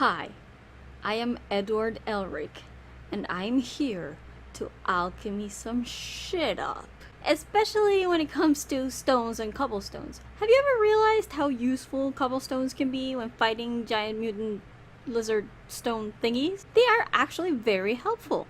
Hi, I am Edward Elric, and I'm here to alchemy some shit up. Especially when it comes to stones and cobblestones. Have you ever realized how useful cobblestones can be when fighting giant mutant lizard stone thingies? They are actually very helpful.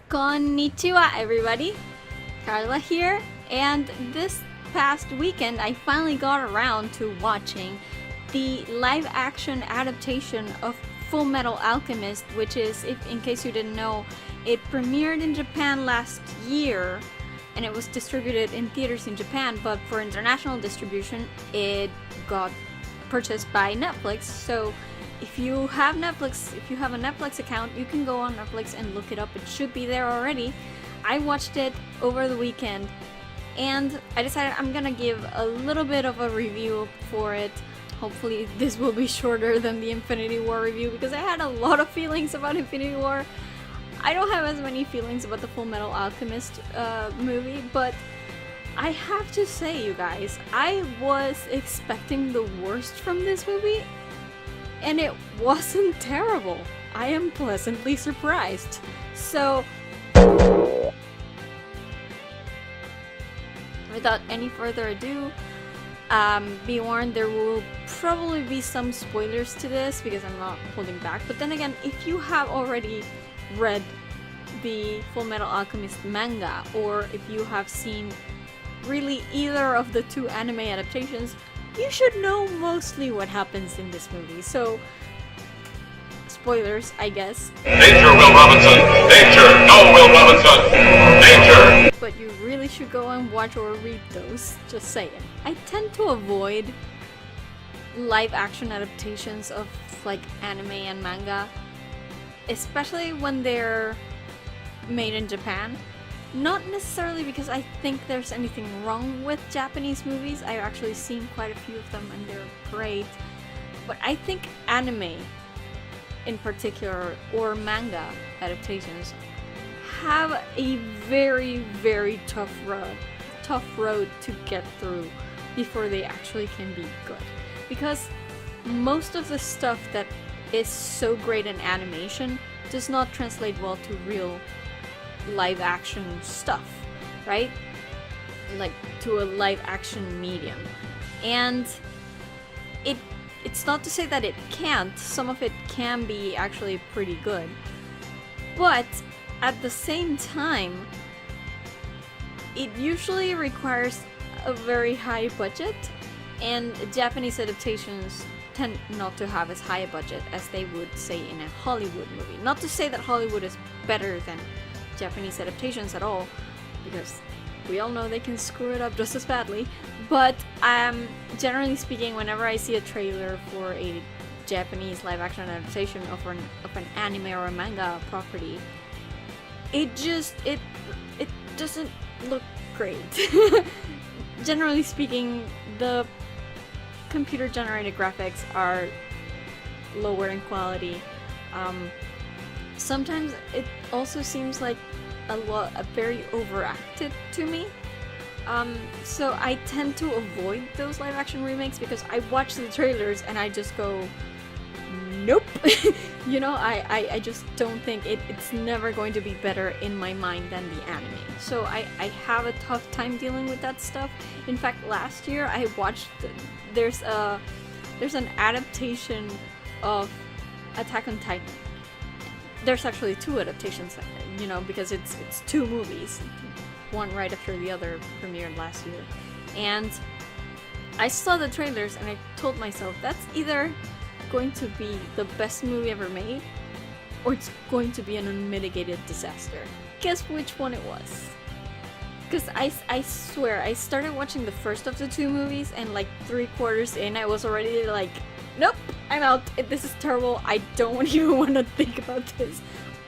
Konnichiwa everybody, Carla here, and this past weekend I finally got around to watching the live-action adaptation of FULLMETAL ALCHEMIST, which is, in case you didn't know, it premiered in Japan last year and it was distributed in theaters in Japan, but for international distribution it got purchased by Netflix. So if you have a Netflix account, you can go on Netflix and look it up. It should be there already. I watched it over the weekend and I decided I'm gonna give a little bit of a review for it. Hopefully this will be shorter than the Infinity War review because I had a lot of feelings about Infinity War. I don't have as many feelings about the FULLMETAL Alchemist movie, but I have to say, you guys, I was expecting the worst from this movie. And it wasn't terrible. I am pleasantly surprised. So, without any further ado, be warned, there will probably be some spoilers to this because I'm not holding back. But then again, if you have already read the FULLMETAL Alchemist manga, or if you have seen really either of the two anime adaptations, you should know mostly what happens in this movie. So, spoilers, I guess. Danger, Will Robinson! Danger! No, Will Robinson! Danger! But you really should go and watch or read those, just saying. I tend to avoid live-action adaptations of, like, anime and manga, especially when they're made in Japan. Not necessarily because I think there's anything wrong with Japanese movies. I've actually seen quite a few of them and they're great. But I think anime in particular, or manga adaptations, have a very, very tough road to get through before they actually can be good. Because most of the stuff that is so great in animation does not translate well to real live action stuff, right? Like to a live action medium. And it's not to say that it can't. Some of it can be actually pretty good. But at the same time, it usually requires a very high budget, and Japanese adaptations tend not to have as high a budget as they would say in a Hollywood movie. Not to say that Hollywood is better than Japanese adaptations at all, because we all know they can screw it up just as badly. But generally speaking, whenever I see a trailer for a Japanese live-action adaptation of an anime or a manga property, it doesn't look great. Generally speaking, the computer-generated graphics are lower in quality. Sometimes it also seems like very overacted to me. So I tend to avoid those live action remakes because I watch the trailers and I just go, nope. You know, I just don't think it's never going to be better in my mind than the anime. So I have a tough time dealing with that stuff. In fact, last year I watched, there's an adaptation of Attack on Titan. There's actually two adaptations, you know, because it's two movies. One right after the other premiered last year. And I saw the trailers and I told myself, that's either going to be the best movie ever made, or it's going to be an unmitigated disaster. Guess which one it was? Because I swear, I started watching the first of the two movies and like 3/4 in, I was already like, nope, I'm out. This is terrible. I don't even want to think about this.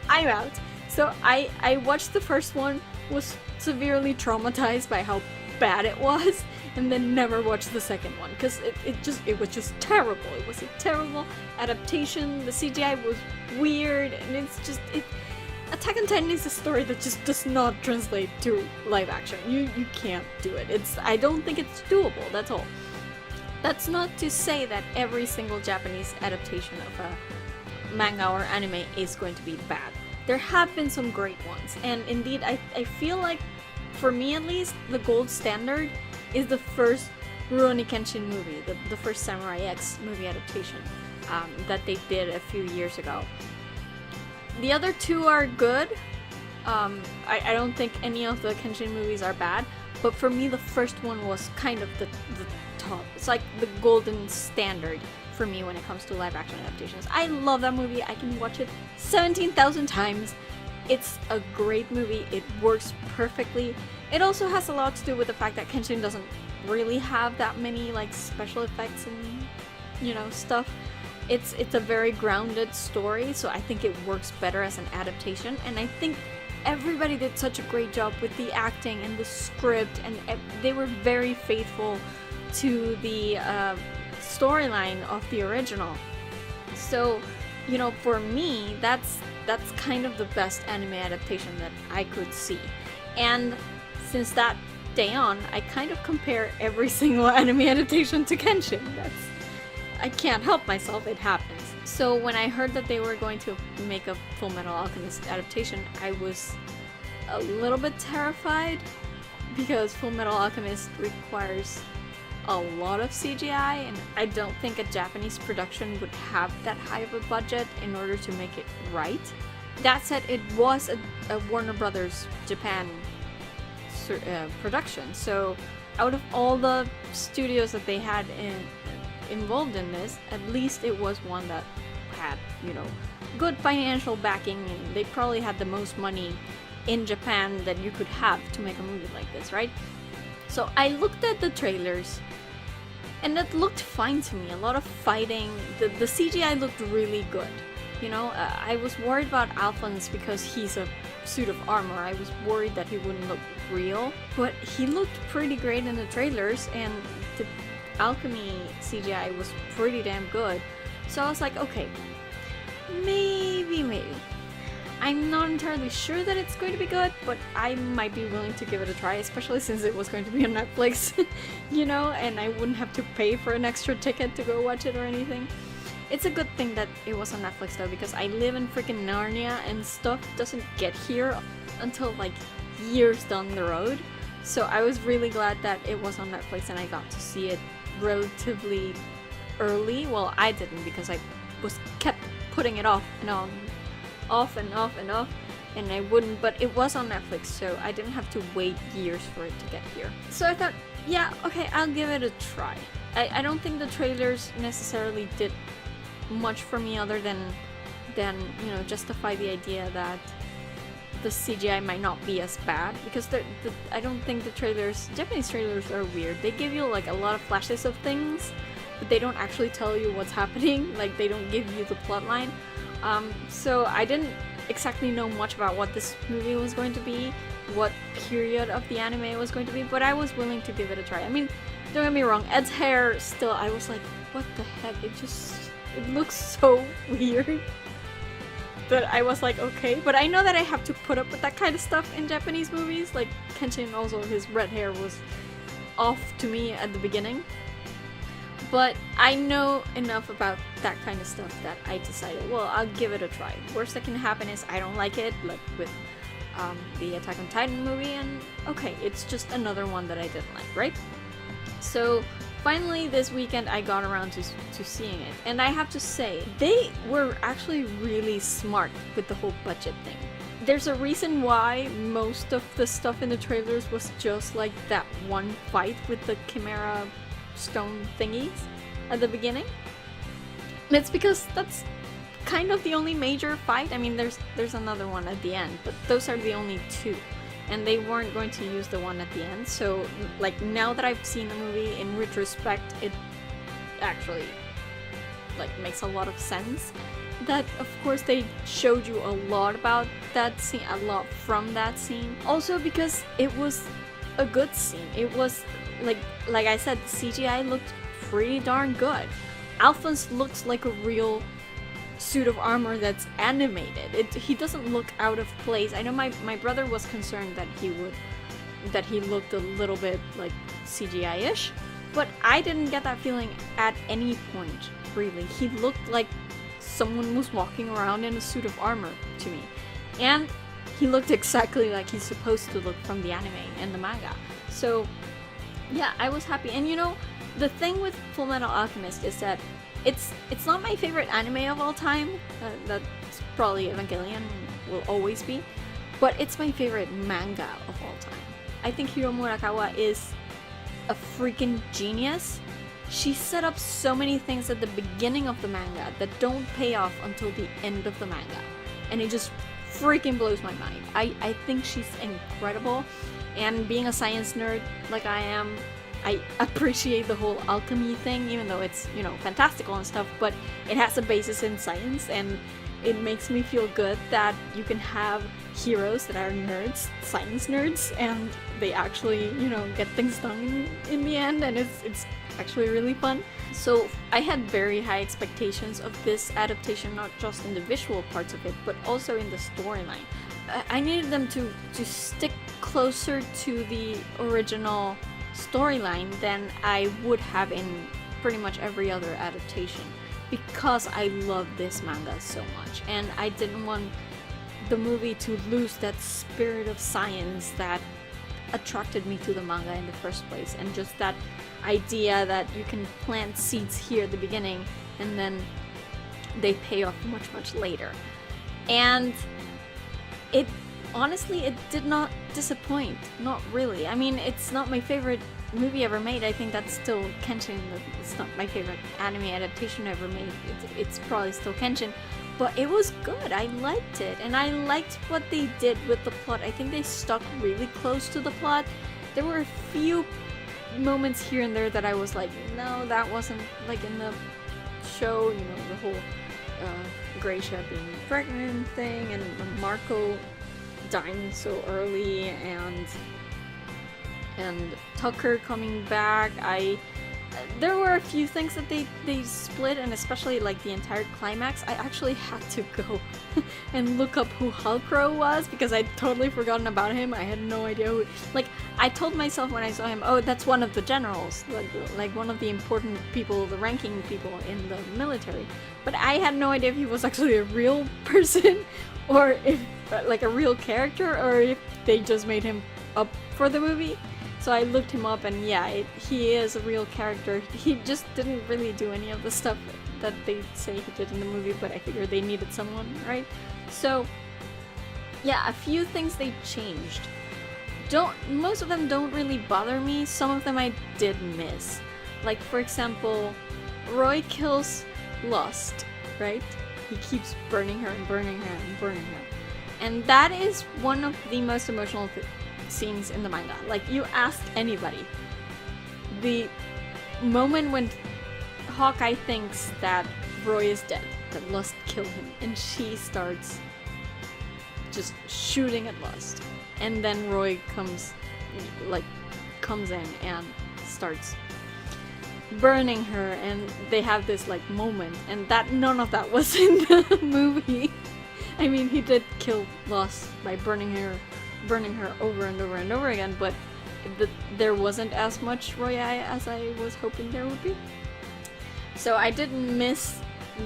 I'm out. So I watched the first one, was severely traumatized by how bad it was, and then never watched the second one because it was just terrible. It was a terrible adaptation. The CGI was weird, and Attack on Titan is a story that just does not translate to live action. You can't do it. I don't think it's doable. That's all. That's not to say that every single Japanese adaptation of a manga or anime is going to be bad. There have been some great ones, and indeed I feel like, for me at least, the gold standard is the first Rurouni Kenshin movie, the first Samurai X movie adaptation that they did a few years ago. The other two are good. I don't think any of the Kenshin movies are bad, but for me the first one was kind of the top. It's like the golden standard for me when it comes to live action adaptations. I love that movie. I can watch it 17,000 times. It's a great movie. It works perfectly. It also has a lot to do with the fact that Kenshin doesn't really have that many like special effects and, you know, stuff. It's a very grounded story, so I think it works better as an adaptation, and I think everybody did such a great job with the acting and the script, and they were very faithful to the storyline of the original. So, you know, for me, that's kind of the best anime adaptation that I could see. And since that day on, I kind of compare every single anime adaptation to Kenshin. I can't help myself, it happens. So when I heard that they were going to make a FULLMETAL Alchemist adaptation, I was a little bit terrified, because FULLMETAL Alchemist requires a lot of CGI, and I don't think a Japanese production would have that high of a budget in order to make it right. That said, it was a Warner Brothers Japan production, so out of all the studios that they had involved in this, at least it was one that had, you know, good financial backing, and they probably had the most money in Japan that you could have to make a movie like this, right? So I looked at the trailers, and that looked fine to me. A lot of fighting, the CGI looked really good. You know, I was worried about Alphonse because he's a suit of armor. I was worried that he wouldn't look real, but he looked pretty great in the trailers, and the alchemy CGI was pretty damn good. So I was like, okay, maybe. I'm not entirely sure that it's going to be good, but I might be willing to give it a try, especially since it was going to be on Netflix, you know, and I wouldn't have to pay for an extra ticket to go watch it or anything. It's a good thing that it was on Netflix though, because I live in freaking Narnia and stuff doesn't get here until like years down the road. So I was really glad that it was on Netflix and I got to see it relatively early. Well, I didn't, because I kept putting it off and on, and I wouldn't, but it was on Netflix, so I didn't have to wait years for it to get here. So I thought, yeah, okay, I'll give it a try. I don't think the trailers necessarily did much for me other than you know, justify the idea that the CGI might not be as bad, because I don't think the Japanese trailers are weird. They give you like a lot of flashes of things, but they don't actually tell you what's happening. Like, they don't give you the plot line. So I didn't exactly know much about what this movie was going to be, what period of the anime was going to be, but I was willing to give it a try. I mean, don't get me wrong, Ed's hair still, I was like, what the heck, it looks so weird. But I was like, okay, but I know that I have to put up with that kind of stuff in Japanese movies. Like Kenshin, also his red hair was off to me at the beginning. But I know enough about that kind of stuff that I decided, well, I'll give it a try. Worst that can happen is I don't like it, like with the Attack on Titan movie, and okay, it's just another one that I didn't like, right? So finally this weekend I got around to seeing it, and I have to say, they were actually really smart with the whole budget thing. There's a reason why most of the stuff in the trailers was just like that one fight with the Chimera stone thingies at the beginning. And it's because that's kind of the only major fight. I mean, there's another one at the end, but those are the only two, and they weren't going to use the one at the end. So like, now that I've seen the movie in retrospect, it actually like makes a lot of sense that of course they showed you a lot about that scene, a lot from that scene. Also because it was a good scene. It was like I said, the CGI looked pretty darn good. Alphonse looks like a real suit of armor that's animated. He doesn't look out of place. I know my brother was concerned that he looked a little bit like CGI-ish, but I didn't get that feeling at any point, really. He looked like someone was walking around in a suit of armor to me. And he looked exactly like he's supposed to look from the anime and the manga. So yeah, I was happy. And you know, the thing with FULLMETAL ALCHEMIST is that it's not my favorite anime of all time. That's probably Evangelion will always be. But it's my favorite manga of all time. I think Hiro Murakawa is a freaking genius. She set up so many things at the beginning of the manga that don't pay off until the end of the manga. And it just freaking blows my mind. I think she's incredible. And being a science nerd like I am, I appreciate the whole alchemy thing, even though it's, you know, fantastical and stuff, but it has a basis in science, and it makes me feel good that you can have heroes that are nerds, science nerds, and they actually, you know, get things done in the end, and it's actually really fun. So I had very high expectations of this adaptation, not just in the visual parts of it, but also in the storyline. I needed them to stick closer to the original storyline than I would have in pretty much every other adaptation, because I love this manga so much, and I didn't want the movie to lose that spirit of science that attracted me to the manga in the first place, and just that idea that you can plant seeds here at the beginning and then they pay off much later. And it honestly, it did not disappoint. Not really. I mean, it's not my favorite movie ever made. I think that's still Kenshin. It's not my favorite anime adaptation ever made. It's probably still Kenshin. But it was good. I liked it. And I liked what they did with the plot. I think they stuck really close to the plot. There were a few moments here and there that I was like, no, that wasn't like in the show. You know, the whole Gracia being pregnant thing, and Marco dying so early, and Tucker coming back. There were a few things that they split, and especially like the entire climax. I actually had to go and look up who Hulkro was, because I'd totally forgotten about him. I had no idea who. Like, I told myself when I saw him, oh, that's one of the generals, like one of the important people, the ranking people in the military. But I had no idea if he was actually a real person, or if like a real character, or if they just made him up for the movie. So I looked him up, and yeah, he is a real character. He just didn't really do any of the stuff that they say he did in the movie, but I figured they needed someone, right? So yeah, a few things they changed. Most of them don't really bother me. Some of them I did miss. Like, for example, Roy kills Lust, right? He keeps burning her and burning her and burning her. And that is one of the most emotional scenes in the manga. Like, you ask anybody, the moment when Hawkeye thinks that Roy is dead, that Lust killed him, and she starts just shooting at Lust, and then Roy comes in and starts burning her, and they have this like moment, and that none of that was in the movie. I mean, he did kill Lust by burning her over and over and over again, but there wasn't as much Royai as I was hoping there would be. So I did miss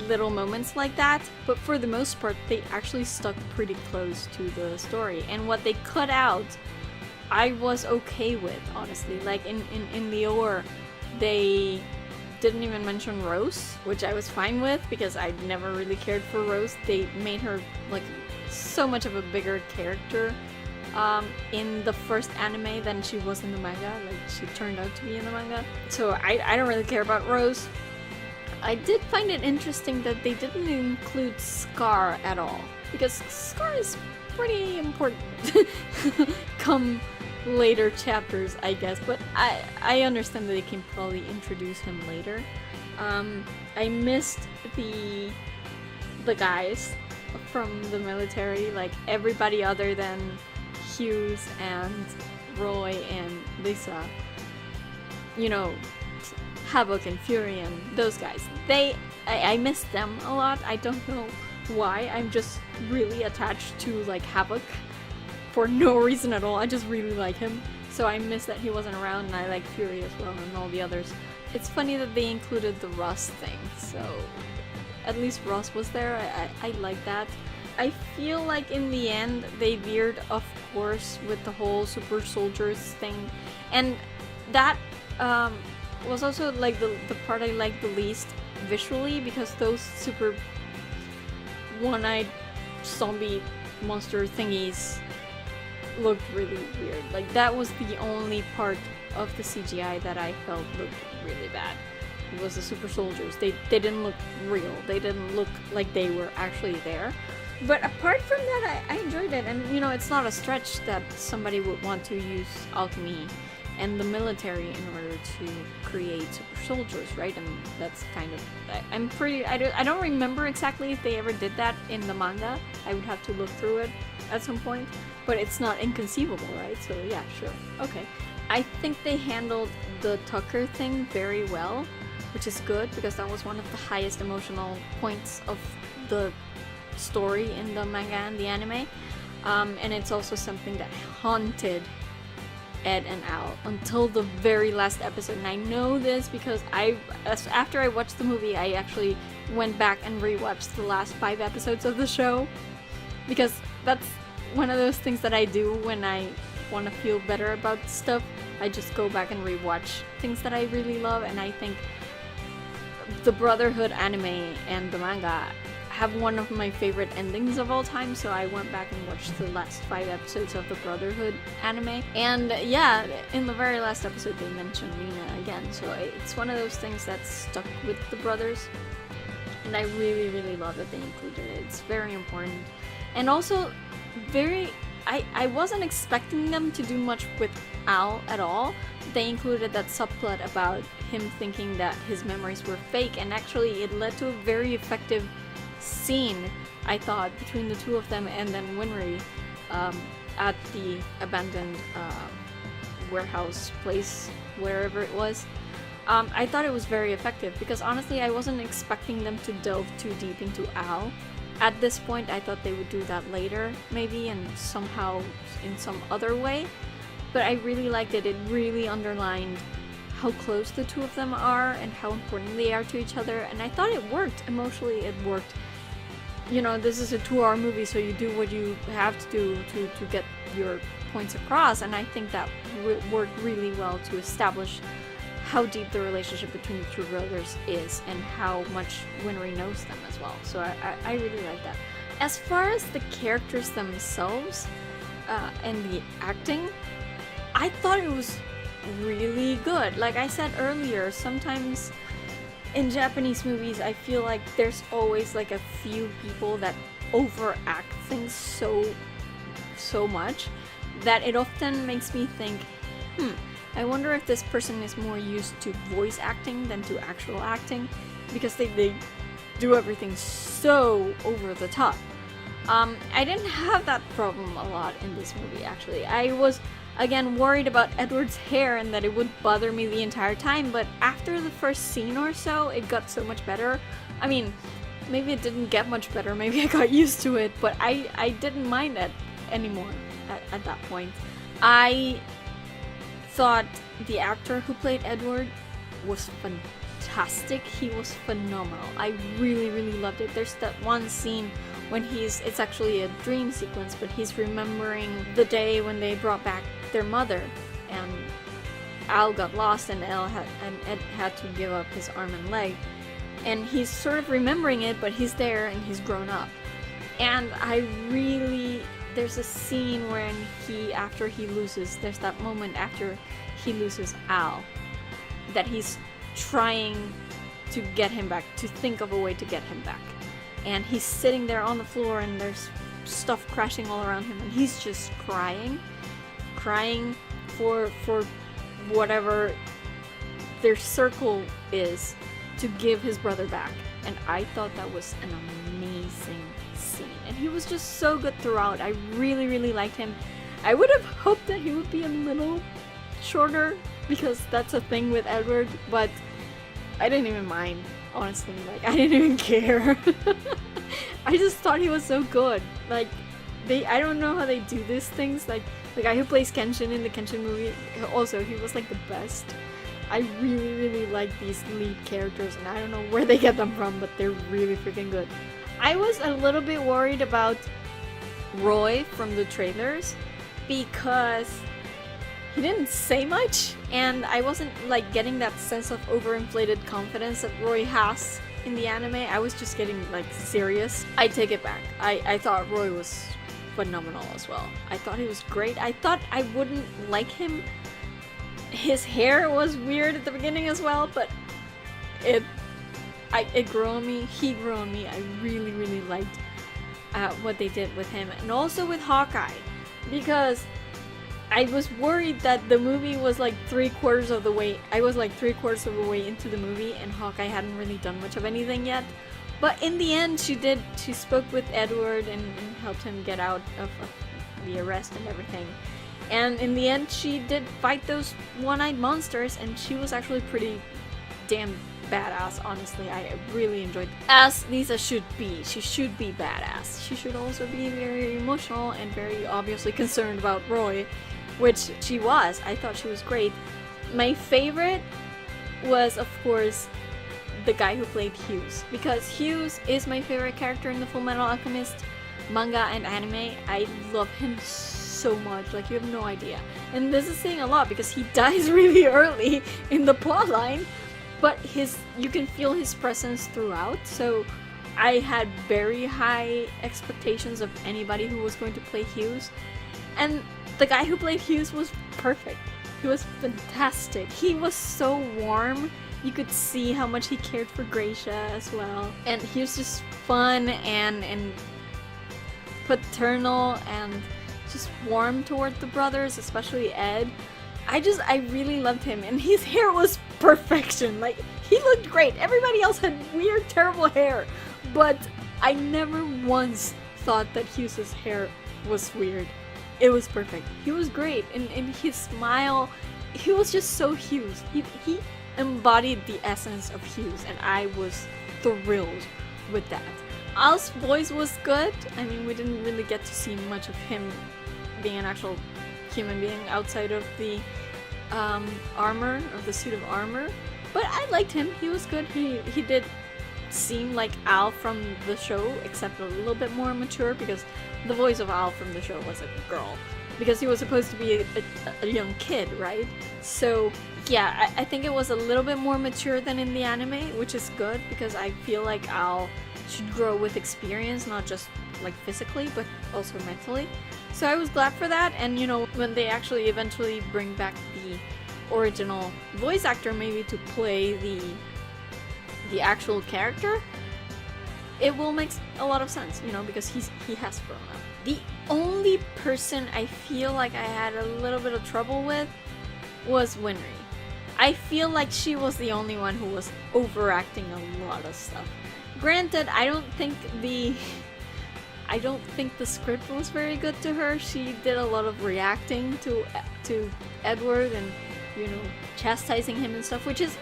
little moments like that, but for the most part they actually stuck pretty close to the story, and what they cut out I was okay with, honestly. Like in the OR, they didn't even mention Rose, which I was fine with because I never really cared for Rose. They made her like so much of a bigger character in the first anime than she was in the manga. Like, she turned out to be in the manga. So I don't really care about Rose. I did find it interesting that they didn't include Scar at all, because Scar is pretty important come later chapters, I guess, but I understand that they can probably introduce him later. I missed the guys from the military, like everybody other than Hughes and Roy and Lisa, you know, Havoc and Fury and those guys. I miss them a lot. I don't know why. I'm just really attached to like Havoc for no reason at all. I just really like him. So I miss that he wasn't around, and I like Fury as well and all the others. It's funny that they included the Russ thing, so at least Russ was there. I like that. I feel like in the end they veered off course with the whole super soldiers thing, and that was also like the part I liked the least visually, because those super one-eyed zombie monster thingies looked really weird. Like that was the only part of the CGI that I felt looked really bad. It was the super soldiers. They didn't look real. They didn't look like they were actually there. But apart from that, I enjoyed it. And you know, it's not a stretch that somebody would want to use alchemy and the military in order to create super soldiers, right? And that's kind of, I don't remember exactly if they ever did that in the manga. I would have to look through it at some point, but it's not inconceivable, right? So yeah, sure, okay. I think they handled the Tucker thing very well, which is good, because that was one of the highest emotional points of the story in the manga and the anime. And it's also something that haunted Ed and Al until the very last episode. And I know this because after I watched the movie, I actually went back and rewatched the last 5 episodes of the show, because that's one of those things that I do when I want to feel better about stuff. I just go back and rewatch things that I really love, and I think the Brotherhood anime and the manga have one of my favorite endings of all time, so I went back and watched the last 5 episodes of the Brotherhood anime. And yeah, in the very last episode they mentioned Nina again, so it's one of those things that's stuck with the brothers, and I really, really love that they included it. It's very important. And also, I wasn't expecting them to do much with Al at all. They included that subplot about him thinking that his memories were fake, and actually it led to a very effective scene, I thought, between the two of them, and then Winry at the abandoned warehouse place, wherever it was. I thought it was very effective, because honestly I wasn't expecting them to delve too deep into Al. At this point I thought they would do that later, maybe, and somehow in some other way. But I really liked it. It really underlined how close the two of them are and how important they are to each other, and I thought it worked. Emotionally it worked. You know, this is a 2-hour movie, so you do what you have to do to get your points across, and I think that worked really well to establish how deep the relationship between the two brothers is and how much Winry knows them as well. So I really like that. As far as the characters themselves and the acting, I thought it was really good. Like I said earlier, sometimes in Japanese movies I feel like there's always like a few people that overact things so much that it often makes me think, I wonder if this person is more used to voice acting than to actual acting, because they do everything so over the top. I didn't have that problem a lot in this movie, actually. I was, again, worried about Edward's hair and that it would bother me the entire time, but after the first scene or so, it got so much better. I mean, maybe it didn't get much better, maybe I got used to it, but I didn't mind it anymore at that point. I thought the actor who played Edward was fantastic. He was phenomenal. I really, really loved it. There's that one scene when it's actually a dream sequence, but he's remembering the day when they brought back their mother, and Al got lost, and Ed had to give up his arm and leg, and he's sort of remembering it, but he's there and he's grown up. And there's a scene when there's that moment after he loses Al, that he's trying to get him back, to think of a way to get him back. And he's sitting there on the floor and there's stuff crashing all around him, and he's just crying for whatever their circle is to give his brother back. And I thought that was an amazing scene, and he was just so good throughout. I really, really liked him. I would have hoped that he would be a little shorter, because that's a thing with Edward, but I didn't even mind, honestly. Like, I didn't even care. I just thought he was so good. Like, I don't know how they do these things. Like, the guy who plays Kenshin in the Kenshin movie, also, he was like the best. I really, really like these lead characters, and I don't know where they get them from, but they're really freaking good. I was a little bit worried about Roy from the trailers, because he didn't say much, and I wasn't like getting that sense of overinflated confidence that Roy has in the anime. I was just getting like serious. I take it back. I thought Roy was phenomenal as well. I thought he was great. I thought I wouldn't like him. His hair was weird at the beginning as well, but it grew on me. He grew on me. I really, really liked what they did with him, and also with Hawkeye, because I was worried that the movie was like 3/4 of the way. I was like 3/4 of the way into the movie, and Hawkeye hadn't really done much of anything yet. But in the end, she did. She spoke with Edward and helped him get out of the arrest and everything. And in the end, she did fight those one-eyed monsters, and she was actually pretty damn badass, honestly. I really enjoyed it. As Lisa should be. She should be badass. She should also be very emotional and very obviously concerned about Roy, which she was. I thought she was great. My favorite was, of course, the guy who played Hughes, because Hughes is my favorite character in the Fullmetal Alchemist manga and anime. I love him so much, like, you have no idea. And this is saying a lot, because he dies really early in the plotline, but you can feel his presence throughout. So I had very high expectations of anybody who was going to play Hughes, and the guy who played Hughes was perfect. He was fantastic. He was so warm. You could see how much he cared for Gracia as well, and he was just fun and paternal and just warm toward the brothers, especially Ed. I really loved him, and his hair was perfection. Like, he looked great. Everybody else had weird, terrible hair, but I never once thought that Hughes's hair was weird. It was perfect. He was great, and his smile, he was just so Hughes. He embodied the essence of Hughes, and I was thrilled with that. Al's voice was good. I mean, we didn't really get to see much of him being an actual human being outside of the armor, of the suit of armor, but I liked him. He was good. He did seem like Al from the show, except a little bit more mature, because the voice of Al from the show was a girl, because he was supposed to be a young kid, right? So yeah, I think it was a little bit more mature than in the anime, which is good, because I feel like Al should grow with experience, not just like physically, but also mentally. So I was glad for that. And you know, when they actually eventually bring back the original voice actor, maybe to play the actual character, it will make a lot of sense, you know, because he has grown up. The only person I feel like I had a little bit of trouble with was Winry. I feel like she was the only one who was overacting a lot of stuff. Granted, I don't think the script was very good to her. She did a lot of reacting to Edward and, you know, chastising him and stuff, which is,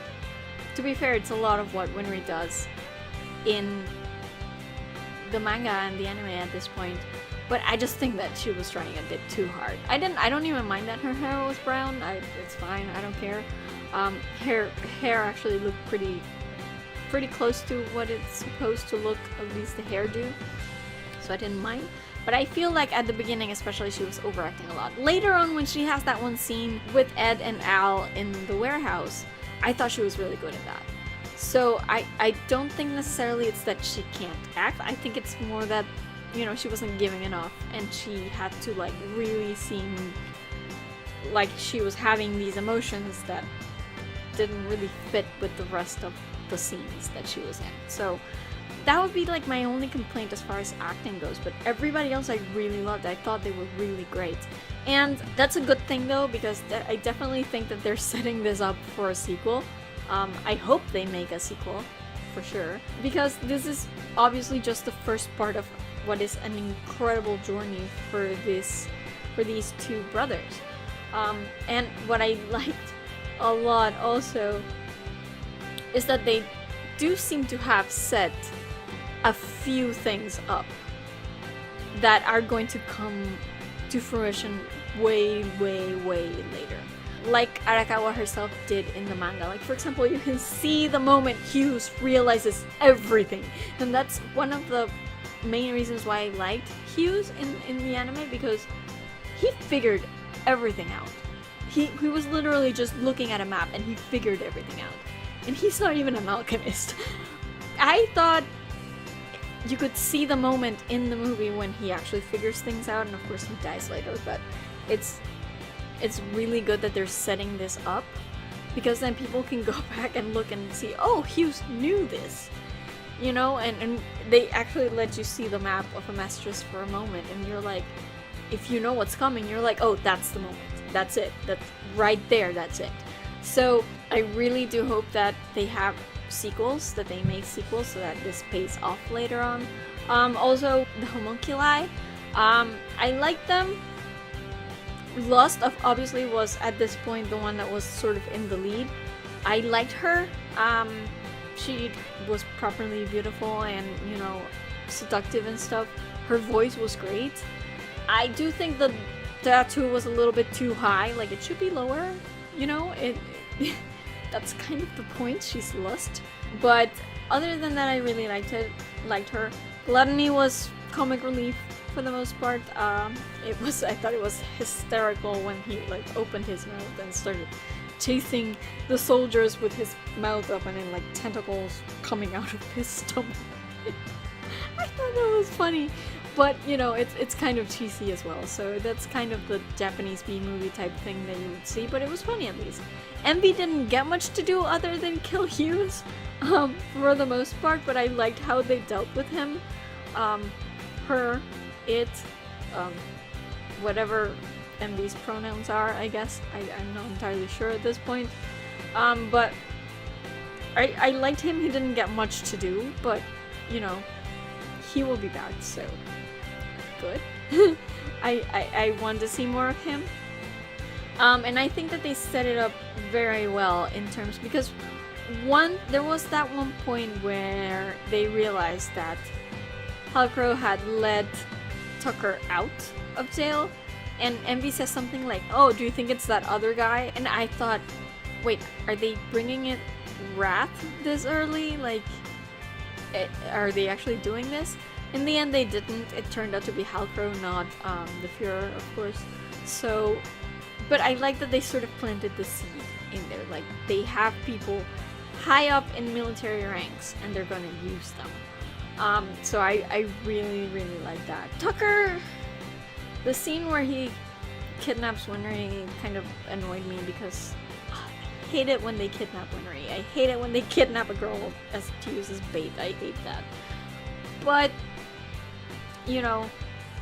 to be fair, it's a lot of what Winry does in the manga and the anime at this point. But I just think that she was trying a bit too hard. I don't even mind that her hair was brown. It's fine. I don't care. Her hair actually looked pretty close to what it's supposed to look, at least the hairdo. So I didn't mind. But I feel like at the beginning especially, she was overacting a lot. Later on, when she has that one scene with Ed and Al in the warehouse, I thought she was really good at that. So I don't think necessarily it's that she can't act. I think it's more that, you know, she wasn't giving enough, and she had to like really seem like she was having these emotions that didn't really fit with the rest of the scenes that she was in. So that would be like my only complaint as far as acting goes, but everybody else I really loved. I thought they were really great. And that's a good thing though, because I definitely think that they're setting this up for a sequel. I hope they make a sequel, for sure, because this is obviously just the first part of what is an incredible journey for this for these two brothers. And what I liked a lot also is that they do seem to have set a few things up that are going to come to fruition way later. Like Arakawa herself did in the manga. Like, for example, you can see the moment Hughes realizes everything. And that's one of the main reasons why I liked Hughes in the anime, because he figured everything out. He was literally just looking at a map and he figured everything out. And he's not even an alchemist. I thought you could see the moment in the movie when he actually figures things out, and of course he dies later, but it's really good that they're setting this up, because then people can go back and look and see, oh, Hughes knew this, you know, and they actually let you see the map of Amestris for a moment, and you're like, if you know what's coming, you're like, oh, that's the moment, that's it, that's right there, that's it. So I really do hope that they have sequels, that they make sequels, so that this pays off later on. Also, the homunculi, I like them. Lust obviously was at this point the one that was sort of in the lead. I liked her. She was properly beautiful and, you know, seductive and stuff. Her voice was great. I do think the tattoo was a little bit too high, like it should be lower, you know, that's kind of the point, she's Lust. But other than that, I really liked her. Gluttony was comic relief for the most part. I thought it was hysterical when he like opened his mouth and started chasing the soldiers with his mouth open and like tentacles coming out of his stomach. I thought that was funny. But, you know, it's kind of cheesy as well, so that's kind of the Japanese B-movie type thing that you would see, but it was funny at least. Envy didn't get much to do other than kill Hughes, for the most part, but I liked how they dealt with him. Her, it, whatever Envy's pronouns are, I guess. I'm not entirely sure at this point. But I liked him. He didn't get much to do, but, you know, he will be back, so good. I want to see more of him. And I think that they set it up very well in terms, because there was that one point where they realized that Halcrow had let Tucker out of jail, and Envy says something like, oh, do you think it's that other guy? And I thought, wait, are they bringing it Wrath this early? Like, are they actually doing this? In the end, they didn't. It turned out to be Halcrow, not the Führer, of course. So, but I like that they sort of planted the seed in there. Like, they have people high up in military ranks, and they're gonna use them. So I really like that. Tucker, the scene where he kidnaps Winry kind of annoyed me, because I hate it when they kidnap Winry. I hate it when they kidnap a girl to use as bait. I hate that. But, you know,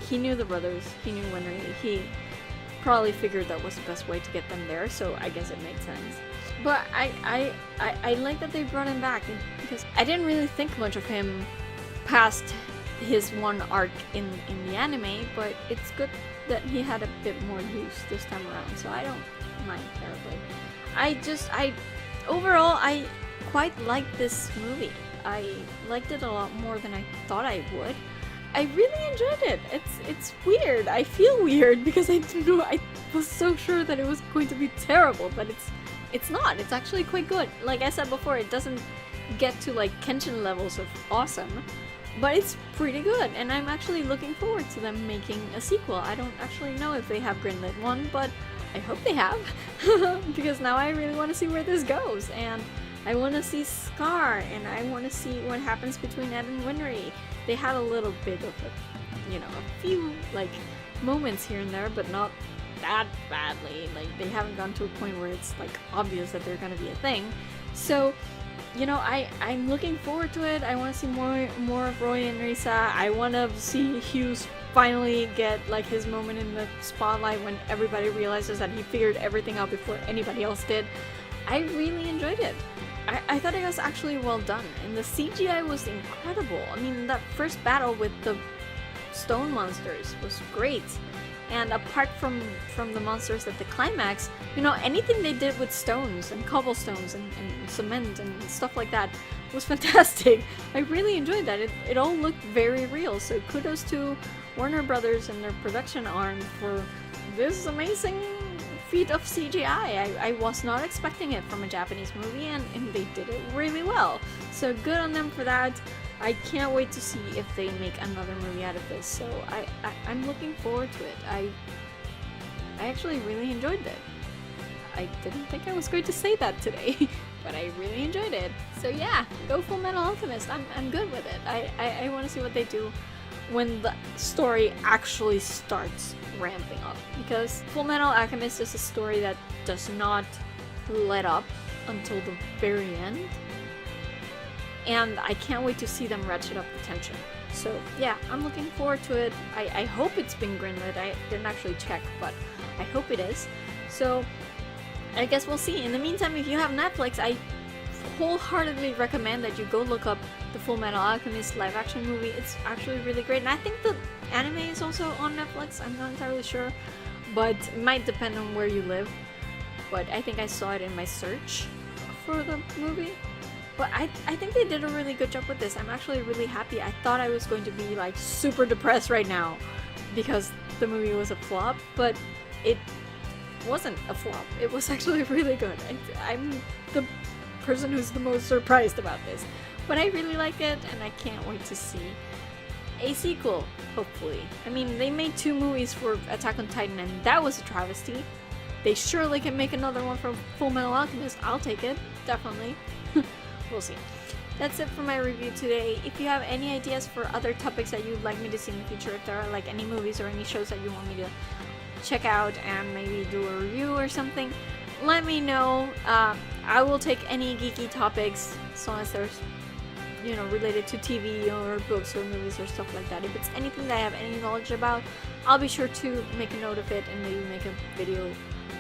he knew the brothers, he knew Winry, he probably figured that was the best way to get them there, so I guess it made sense. But I like that they brought him back, because I didn't really think much of him past his one arc in the anime, but it's good that he had a bit more use this time around, so I don't mind terribly. Overall, I quite liked this movie. I liked it a lot more than I thought I would. I really enjoyed it. It's weird. I feel weird because I was so sure that it was going to be terrible, but it's not. It's actually quite good. Like I said before, it doesn't get to like Kenshin levels of awesome, but it's pretty good, and I'm actually looking forward to them making a sequel. I don't actually know if they have greenlit one, but I hope they have, because now I really want to see where this goes, and I want to see Scar, and I want to see what happens between Ed and Winry. They had a little bit of a few like moments here and there, but not that badly. Like, they haven't gone to a point where it's like obvious that they're gonna be a thing. So, you know, I'm looking forward to it. I want to see more of Roy and Risa. I want to see Hughes finally get like his moment in the spotlight when everybody realizes that he figured everything out before anybody else did. I really enjoyed it. I thought it was actually well done, and the CGI was incredible. I mean, that first battle with the stone monsters was great, And apart from the monsters at the climax, you know, anything they did with stones and cobblestones and cement and stuff like that was fantastic. I really enjoyed that. It all looked very real. So kudos to Warner Brothers and their production arm for this amazing feat of CGI. I was not expecting it from a Japanese movie, and they did it really well. So good on them for that. I can't wait to see if they make another movie out of this. So I'm looking forward to it. I actually really enjoyed it. I didn't think I was going to say that today, but I really enjoyed it. So yeah, go FULLMETAL ALCHEMIST. I'm good with it. I want to see what they do when the story actually starts ramping up, because FULLMETAL ALCHEMIST is a story that does not let up until the very end, and I can't wait to see them ratchet up the tension. So yeah, I'm looking forward to it. I hope it's been greenlit. I didn't actually check, but I hope it is. So I guess we'll see. In the meantime, if you have Netflix, I wholeheartedly recommend that you go look up the FULLMETAL ALCHEMIST live action movie. It's actually really great, and I think the anime is also on Netflix. I'm not entirely sure, but it might depend on where you live. But I think I saw it in my search for the movie. But I think they did a really good job with this. I'm actually really happy. I thought I was going to be like super depressed right now because the movie was a flop, but it wasn't a flop. It was actually really good. I'm the person who's the most surprised about this, but I really like it, and I can't wait to see a sequel, hopefully. I mean, they made 2 movies for Attack on Titan, and that was a travesty. They surely can make another one for FULLMETAL ALCHEMIST. I'll take it, definitely. We'll see. That's it for my review today. If you have any ideas for other topics that you'd like me to see in the future, if there are like any movies or any shows that you want me to check out and maybe do a review or something, let me know. I will take any geeky topics as long as there's, you know, related to TV or books or movies or stuff like that. If it's anything that I have any knowledge about, I'll be sure to make a note of it and maybe make a video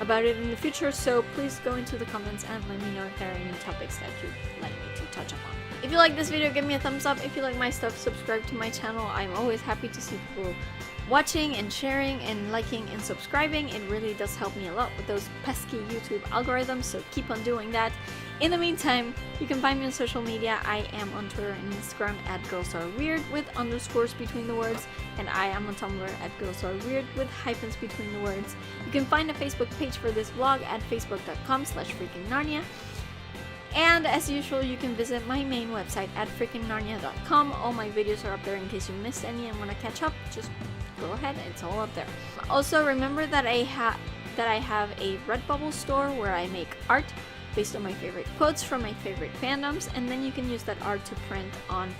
about it in the future. So please go into the comments and let me know if there are any topics that you'd like me to touch upon. If you like this video, give me a thumbs up. If you like my stuff, subscribe to my channel. I'm always happy to see people watching and sharing and liking and subscribing. It really does help me a lot with those pesky YouTube algorithms, so keep on doing that. In the meantime, you can find me on social media. I am on Twitter and Instagram at girlsareweird with underscores between the words, and I am on Tumblr at girlsareweird with hyphens between the words. You can find a Facebook page for this vlog at facebook.com/FreakingNarnia. And as usual, you can visit my main website at FreakingNarnia.com. All my videos are up there in case you missed any and want to catch up. Just go ahead, it's all up there. Also, remember that I have a Redbubble store where I make art based on my favorite quotes from my favorite fandoms, and then you can use that art to print on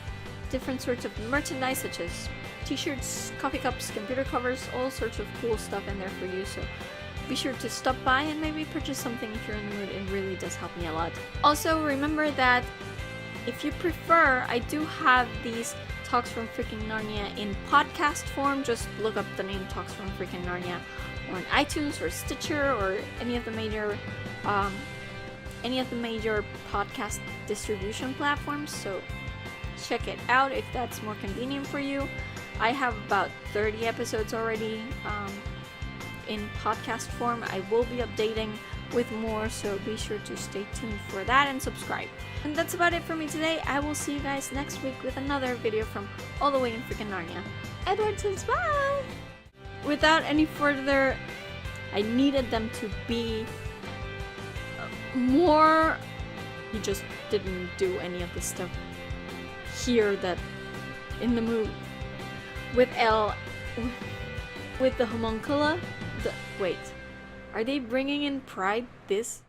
different sorts of merchandise such as t-shirts, coffee cups, computer covers, all sorts of cool stuff in there for you. So be sure to stop by and maybe purchase something if you're in the mood. It really does help me a lot. Also, remember that if you prefer, I do have these Talks from Freaking Narnia in podcast form. Just look up the name Talks from Freaking Narnia on iTunes or Stitcher or any of the major podcast distribution platforms. So check it out if that's more convenient for you. I have about 30 episodes already in podcast form. I will be updating with more, so be sure to stay tuned for that and subscribe. And that's about it for me today. I will see you guys next week with another video from all the way in freaking Narnia. Edward says bye! Without any further, I needed them to be more... He just didn't do any of the stuff here that in the movie. With with the homuncula. Wait, are they bringing in Pride this